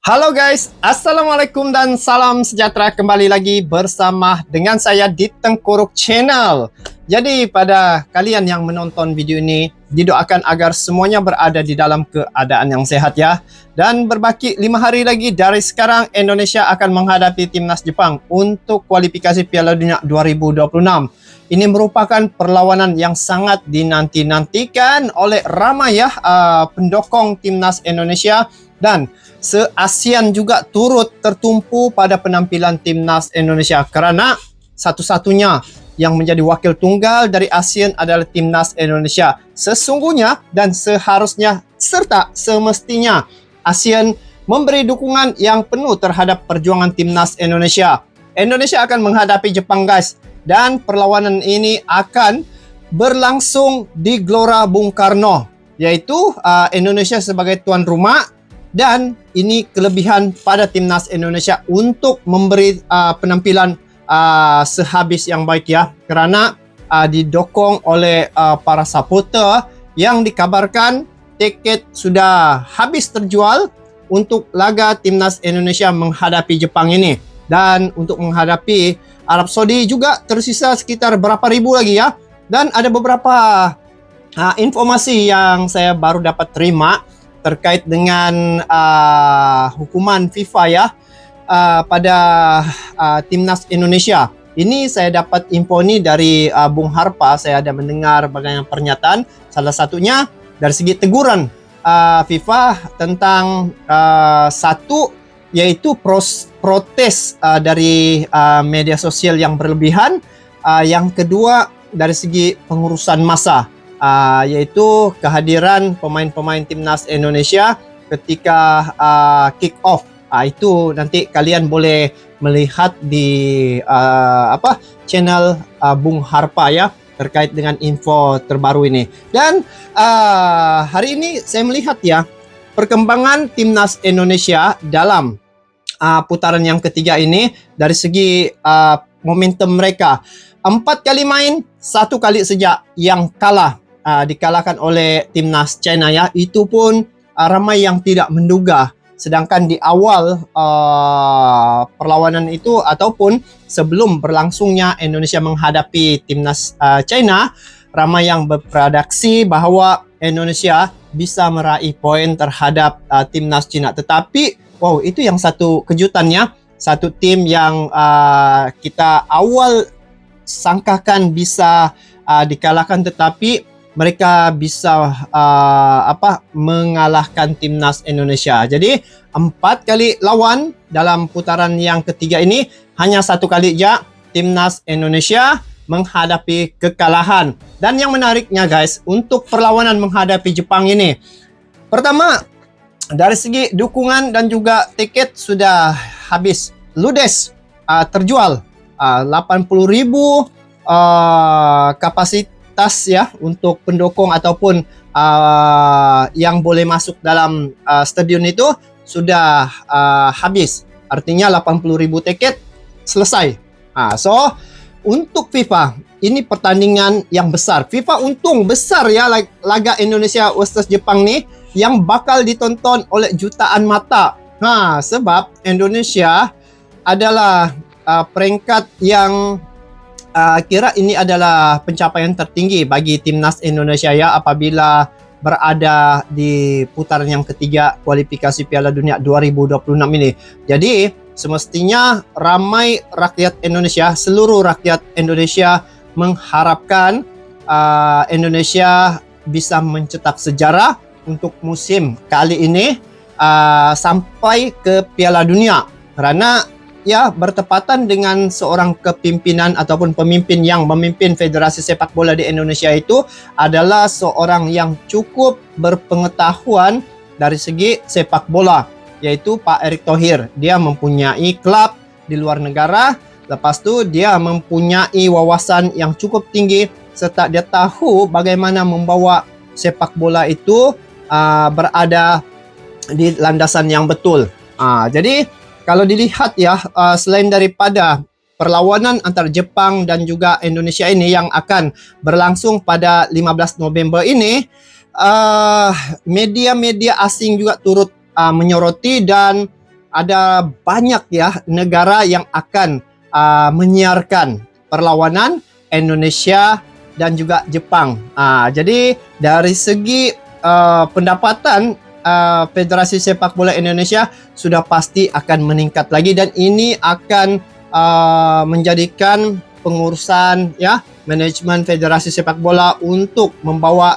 Halo guys, Assalamualaikum dan salam sejahtera, kembali lagi bersama dengan saya di Tengkuruk Channel. Jadi pada kalian yang menonton video ini, didoakan agar semuanya berada di dalam keadaan yang sehat ya. Dan berbaki 5 hari lagi dari sekarang, Indonesia akan menghadapi timnas Jepang untuk kualifikasi Piala Dunia 2026. Ini merupakan perlawanan yang sangat dinanti-nantikan oleh ramai ya pendukung timnas Indonesia, dan se-ASEAN juga turut tertumpu pada penampilan timnas Indonesia karena satu-satunya yang menjadi wakil tunggal dari ASEAN adalah timnas Indonesia. Sesungguhnya dan seharusnya serta semestinya ASEAN memberi dukungan yang penuh terhadap perjuangan timnas Indonesia. Indonesia akan menghadapi Jepang guys, dan perlawanan ini akan berlangsung di Gelora Bung Karno, yaitu Indonesia sebagai tuan rumah. Dan ini kelebihan pada timnas Indonesia untuk memberi penampilan sehabis yang baik ya, kerana didukung oleh para supporter yang dikabarkan tiket sudah habis terjual untuk laga timnas Indonesia menghadapi Jepang ini. Dan untuk menghadapi Arab Saudi juga tersisa sekitar berapa ribu lagi ya. Dan ada beberapa informasi yang saya baru dapat terima terkait dengan hukuman FIFA ya pada timnas Indonesia. Ini saya dapat info ini dari Bung Harpa. Saya ada mendengar bagaimana pernyataan, salah satunya dari segi teguran FIFA tentang satu, yaitu protes dari media sosial yang berlebihan. Yang kedua dari segi pengurusan massa, yaitu kehadiran pemain-pemain timnas Indonesia ketika kick off. Itu nanti kalian boleh melihat di channel Bung Harpa ya, terkait dengan info terbaru ini. Dan hari ini saya melihat ya perkembangan timnas Indonesia dalam putaran yang ketiga ini dari segi momentum mereka. 4 kali main, 1 kali saja yang kalah, dikalahkan oleh timnas China ya. Itu pun ramai yang tidak menduga. Sedangkan di awal perlawanan itu ataupun sebelum berlangsungnya Indonesia menghadapi timnas China, ramai yang berprediksi bahwa Indonesia bisa meraih poin terhadap timnas China. Tetapi wow, itu yang satu kejutannya, satu tim yang kita awal sangkakan bisa dikalahkan, tetapi mereka bisa mengalahkan timnas Indonesia. Jadi 4 kali lawan dalam putaran yang ketiga ini, hanya 1 kali saja timnas Indonesia menghadapi kekalahan. Dan yang menariknya guys, untuk perlawanan menghadapi Jepang ini, pertama dari segi dukungan dan juga tiket sudah habis ludes terjual. 80.000 kapasitas ya untuk pendukung ataupun yang boleh masuk dalam stadion itu sudah habis. Artinya 80.000 tiket selesai. So untuk FIFA ini pertandingan yang besar. FIFA untung besar ya laga Indonesia versus Jepang nih, yang bakal ditonton oleh jutaan mata. Sebab Indonesia adalah peringkat yang kira ini adalah pencapaian tertinggi bagi timnas Indonesia ya, apabila berada di putaran yang ketiga kualifikasi Piala Dunia 2026 ini. Jadi semestinya ramai rakyat Indonesia, seluruh rakyat Indonesia mengharapkan Indonesia bisa mencetak sejarah untuk musim kali ini sampai ke Piala Dunia, karena ya bertepatan dengan seorang kepimpinan ataupun pemimpin yang memimpin Federasi Sepak Bola di Indonesia itu adalah seorang yang cukup berpengetahuan dari segi sepak bola, yaitu Pak Erick Thohir. Dia mempunyai klub di luar negara, lepas tu dia mempunyai wawasan yang cukup tinggi, serta dia tahu bagaimana membawa sepak bola itu berada di landasan yang betul. Jadi kalau dilihat ya, selain daripada perlawanan antara Jepang dan juga Indonesia ini yang akan berlangsung pada 15 November ini, media-media asing juga turut menyoroti dan ada banyak ya negara yang akan menyiarkan perlawanan Indonesia dan juga Jepang. Jadi dari segi pendapatan Federasi Sepak Bola Indonesia sudah pasti akan meningkat lagi, dan ini akan menjadikan pengurusan ya manajemen Federasi Sepak Bola untuk membawa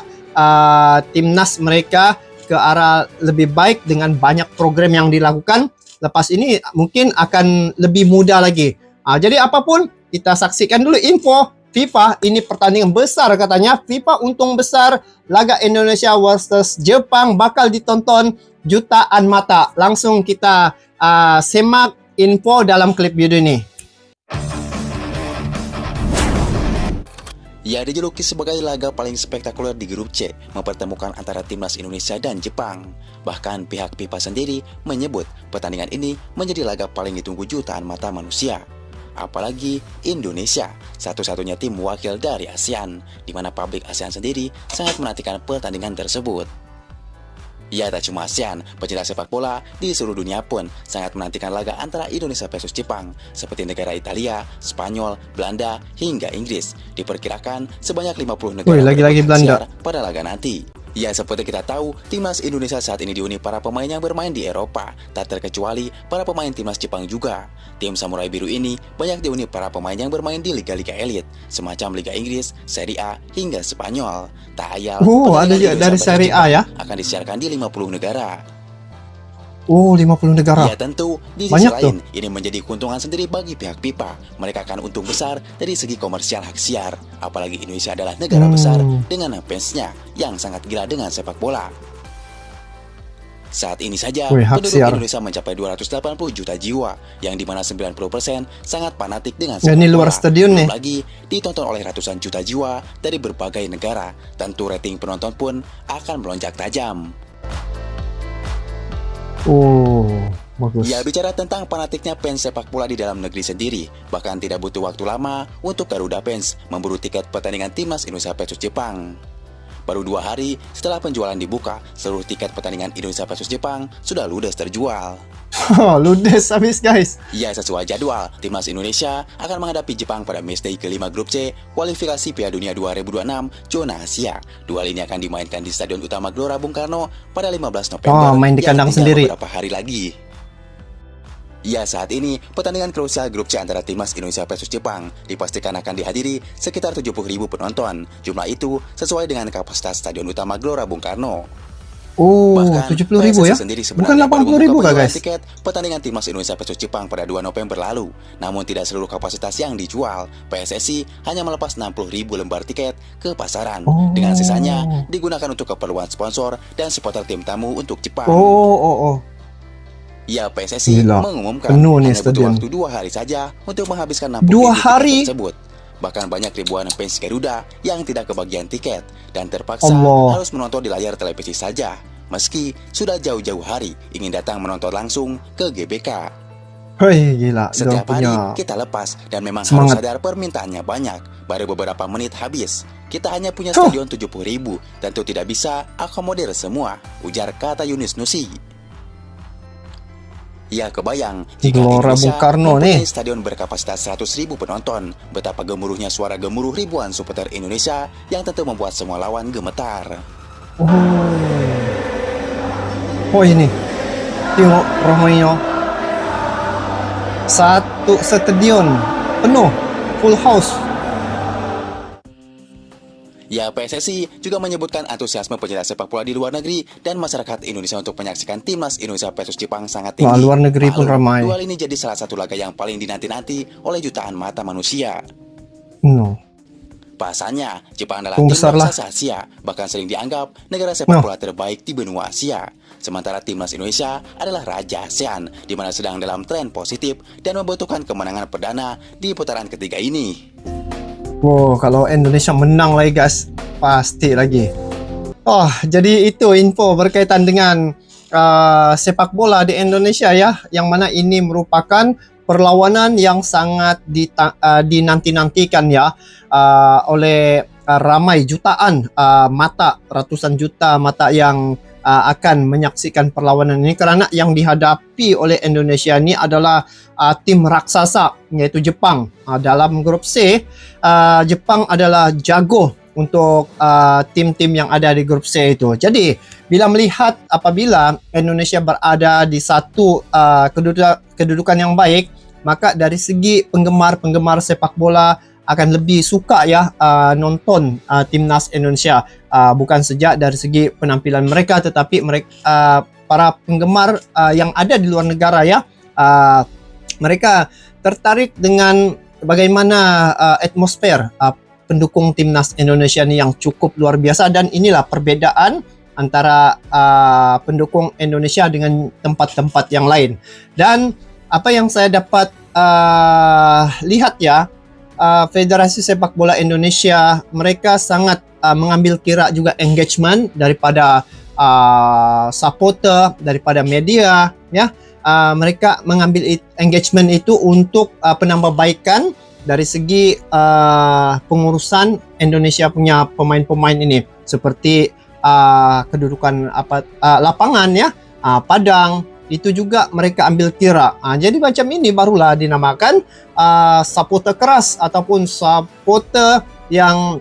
timnas mereka ke arah lebih baik dengan banyak program yang dilakukan. Lepas ini mungkin akan lebih mudah lagi. Jadi apapun, kita saksikan dulu info FIFA. Ini pertandingan besar katanya. FIFA untung besar, laga Indonesia versus Jepang bakal ditonton jutaan mata. Langsung kita semak info dalam klip video ini. Ia dijuluki sebagai laga paling spektakuler di grup C, mempertemukan antara timnas Indonesia dan Jepang. Bahkan pihak FIFA sendiri menyebut pertandingan ini menjadi laga paling ditunggu jutaan mata manusia. Apalagi Indonesia, satu-satunya tim wakil dari ASEAN, di mana publik ASEAN sendiri sangat menantikan pertandingan tersebut. Ya, tak cuma ASEAN, pecinta sepak bola di seluruh dunia pun sangat menantikan laga antara Indonesia versus Jepang, seperti negara Italia, Spanyol, Belanda, hingga Inggris. Diperkirakan sebanyak 50 negara lagi Belanda pada laga nanti. Ya, seperti kita tahu, timnas Indonesia saat ini dihuni para pemain yang bermain di Eropa, tak terkecuali para pemain timnas Jepang juga. Tim Samurai Biru ini banyak dihuni para pemain yang bermain di liga-liga elit, semacam Liga Inggris, Serie A, hingga Spanyol. Tak ayal, ada juga dari Serie A ya? Akan disiarkan di 50 negara. 50 negara. Ya tentu, di sisi lain, ini menjadi keuntungan sendiri bagi pihak FIFA. Mereka akan untung besar dari segi komersial hak siar. Apalagi Indonesia adalah negara besar dengan fansnya yang sangat gila dengan sepak bola. Saat ini saja, penduduk Indonesia mencapai 280 juta jiwa, yang dimana 90% sangat fanatik dengan sepak bola. Ini luar stadion nih. Lagi ditonton oleh ratusan juta jiwa dari berbagai negara. Tentu rating penonton pun akan melonjak tajam. Bagus. Ya, bicara tentang fanatiknya fans sepak bola di dalam negeri sendiri, bahkan tidak butuh waktu lama untuk Garuda Fans memburu tiket pertandingan timnas Indonesia versus Jepang. Baru 2 hari setelah penjualan dibuka, seluruh tiket pertandingan Indonesia versus Jepang sudah ludes terjual. Ludes habis guys. Ya, sesuai jadwal, timnas Indonesia akan menghadapi Jepang pada matchday kelima grup C kualifikasi Piala Dunia 2026 zona Asia. Duel ini akan dimainkan di Stadion Utama Gelora Bung Karno pada 15 November. Main di kandang sendiri. Beberapa hari lagi. Ya, saat ini pertandingan krusial grup C antara timnas Indonesia versus Jepang dipastikan akan dihadiri sekitar 70.000 penonton. Jumlah itu sesuai dengan kapasitas Stadion Utama Gelora Bung Karno. Bahkan 70.000 ya? Bukan 80.000 guys? Tiket pertandingan timnas Indonesia versus Jepang pada 2 November lalu. Namun tidak seluruh kapasitas yang dijual. PSSI hanya melepas 60.000 lembar tiket ke pasaran. Dengan sisanya digunakan untuk keperluan sponsor dan supporter tim tamu untuk Jepang. Ya, PSSI mengumumkan hanya butuh waktu 2 hari saja untuk menghabiskan 60.000 tiket tersebut. Bahkan banyak ribuan fans Garuda yang tidak kebagian tiket dan terpaksa harus menonton di layar televisi saja, meski sudah jauh-jauh hari ingin datang menonton langsung ke GBK. Gila. Setiap hari kita lepas dan memang harus sadar permintaannya banyak. Baru beberapa menit habis. Kita hanya punya stadion 70.000, tentu tidak bisa akomodir semua, ujar kata Yunus Nusi. Ya, kebayang jika Indonesia mempunyai stadion berkapasitas 100.000 penonton, betapa gemuruhnya suara gemuruh ribuan supporter Indonesia yang tentu membuat semua lawan gemetar. Ini tengok ramainya. Satu stadion penuh, full house. Ya, PSSI juga menyebutkan antusiasme pencinta sepak bola di luar negeri dan masyarakat Indonesia untuk menyaksikan timnas Indonesia versus Jepang sangat tinggi. Luar negeri pun ramai. Duel ini jadi salah satu laga yang paling dinanti-nanti oleh jutaan mata manusia. Pasalnya, Jepang adalah tim raksasa Asia, bahkan sering dianggap negara sepak bola terbaik di benua Asia. Sementara timnas Indonesia adalah raja ASEAN, di mana sedang dalam tren positif dan membutuhkan kemenangan perdana di putaran ketiga ini. Kalau Indonesia menang lagi guys, pasti lagi. Jadi itu info berkaitan dengan sepak bola di Indonesia ya, yang mana ini merupakan perlawanan yang sangat dinanti-nantikan ya oleh ramai jutaan mata, ratusan juta mata yang akan menyaksikan perlawanan ini, kerana yang dihadapi oleh Indonesia ini adalah tim raksasa, yaitu Jepang. Dalam grup C, Jepang adalah jago untuk tim-tim yang ada di grup C itu. Jadi bila melihat apabila Indonesia berada di satu kedudukan yang baik, maka dari segi penggemar sepak bola akan lebih suka ya nonton timnas Indonesia, bukan saja dari segi penampilan mereka, tetapi mereka para penggemar yang ada di luar negara ya, mereka tertarik dengan bagaimana atmosfer pendukung timnas Indonesia ini yang cukup luar biasa. Dan inilah perbedaan antara pendukung Indonesia dengan tempat-tempat yang lain. Dan apa yang saya dapat lihat ya, Federasi Sepak Bola Indonesia mereka sangat mengambil kira juga engagement daripada supporter, daripada media ya. Mereka mengambil engagement itu untuk penambahbaikan dari segi pengurusan Indonesia punya pemain-pemain ini, seperti kedudukan lapangan ya, padang itu juga mereka ambil kira. Jadi macam ini barulah dinamakan supporter keras ataupun supporter yang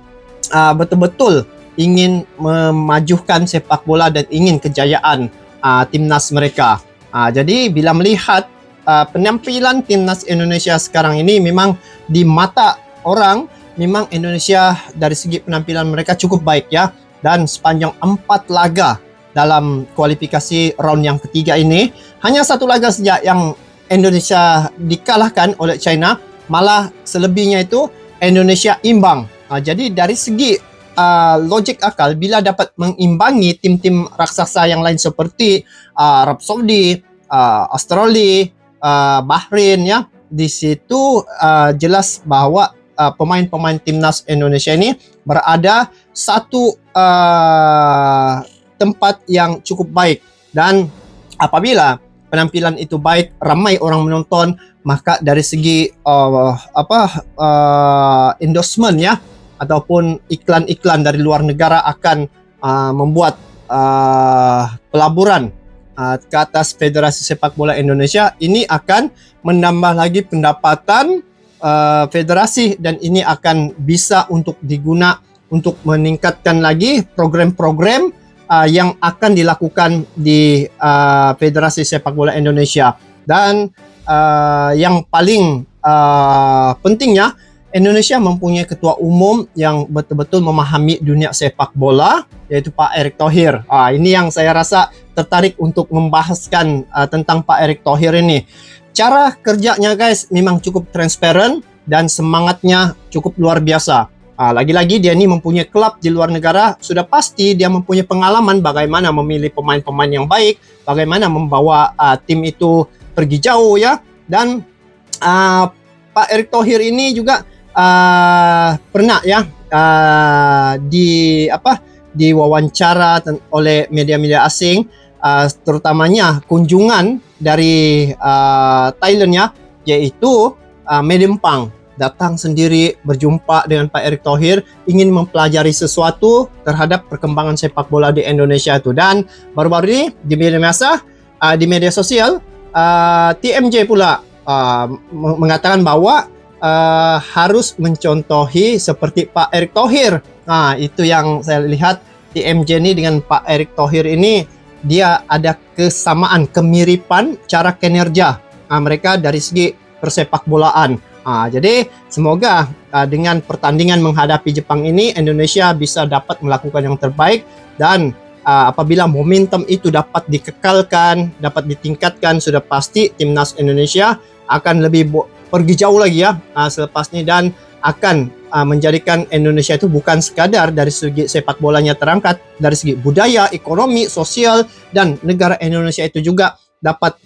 betul-betul ingin memajukan sepak bola dan ingin kejayaan timnas mereka. Jadi bila melihat penampilan timnas Indonesia sekarang ini, memang di mata orang memang Indonesia dari segi penampilan mereka cukup baik ya. Dan sepanjang 4 laga dalam kualifikasi round yang ketiga ini, hanya 1 laga saja yang Indonesia dikalahkan oleh China, malah selebihnya itu Indonesia imbang. Jadi dari segi logik akal, bila dapat mengimbangi tim-tim raksasa yang lain seperti Arab Saudi, Australia, Bahrain ya, di situ jelas bahwa pemain-pemain timnas Indonesia ini berada satu tempat yang cukup baik. Dan apabila penampilan itu baik, ramai orang menonton, maka dari segi endorsement ya, ataupun iklan-iklan dari luar negara akan membuat pelaburan ke atas Federasi Sepak Bola Indonesia. Ini akan menambah lagi pendapatan federasi, dan ini akan bisa untuk diguna untuk meningkatkan lagi program-program yang akan dilakukan di Federasi Sepak Bola Indonesia. Dan yang paling pentingnya, Indonesia mempunyai ketua umum yang betul-betul memahami dunia sepak bola, yaitu Pak Erick Thohir. Ini yang saya rasa tertarik untuk membahaskan tentang Pak Erick Thohir ini. Cara kerjanya guys memang cukup transparan dan semangatnya cukup luar biasa. Lagi-lagi dia ini mempunyai klub di luar negara, sudah pasti dia mempunyai pengalaman bagaimana memilih pemain-pemain yang baik, bagaimana membawa tim itu pergi jauh ya. Dan Pak Erick Thohir ini juga pernah ya diwawancara oleh media-media asing, terutamanya kunjungan dari Thailand ya, yaitu Madam Pang datang sendiri berjumpa dengan Pak Erick Thohir, ingin mempelajari sesuatu terhadap perkembangan sepak bola di Indonesia itu. Dan baru-baru ini di media sosial TMJ pula mengatakan bahwa harus mencontohi seperti Pak Erick Thohir. Itu yang saya lihat, TMJ ini dengan Pak Erick Thohir ini dia ada kesamaan, kemiripan cara kinerja mereka dari segi persepak bolaan. Jadi semoga dengan pertandingan menghadapi Jepang ini, Indonesia bisa dapat melakukan yang terbaik. Dan apabila momentum itu dapat dikekalkan, dapat ditingkatkan, sudah pasti timnas Indonesia akan lebih pergi jauh lagi ya selepas ini, dan akan menjadikan Indonesia itu bukan sekadar dari segi sepak bolanya terangkat, dari segi budaya, ekonomi, sosial, dan negara Indonesia itu juga dapat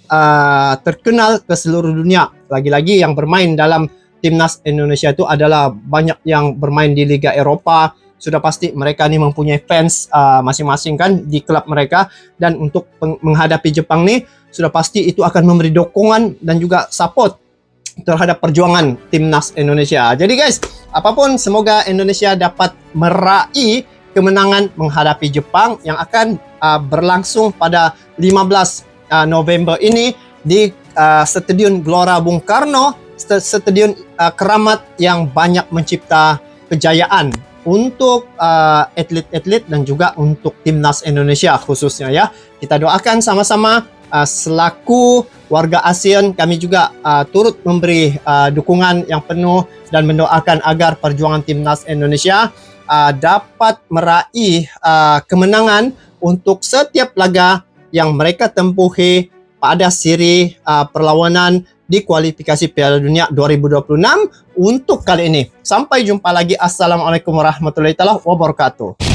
terkenal ke seluruh dunia. Lagi-lagi yang bermain dalam timnas Indonesia itu adalah banyak yang bermain di Liga Eropa. Sudah pasti mereka ini mempunyai fans masing-masing kan di klub mereka. Dan untuk menghadapi Jepang nih, sudah pasti itu akan memberi dukungan dan juga support terhadap perjuangan timnas Indonesia. Jadi guys, apapun, semoga Indonesia dapat meraih kemenangan menghadapi Jepang yang akan berlangsung pada 15 November ini di Stadion Gelora Bung Karno, stadion keramat yang banyak mencipta kejayaan untuk atlet-atlet dan juga untuk timnas Indonesia khususnya ya. Kita doakan sama-sama selaku warga ASEAN, kami juga turut memberi dukungan yang penuh dan mendoakan agar perjuangan timnas Indonesia dapat meraih kemenangan untuk setiap laga yang mereka tempuhi pada siri perlawanan di kualifikasi Piala Dunia 2026 untuk kali ini. Sampai jumpa lagi. Assalamualaikum warahmatullahi wabarakatuh.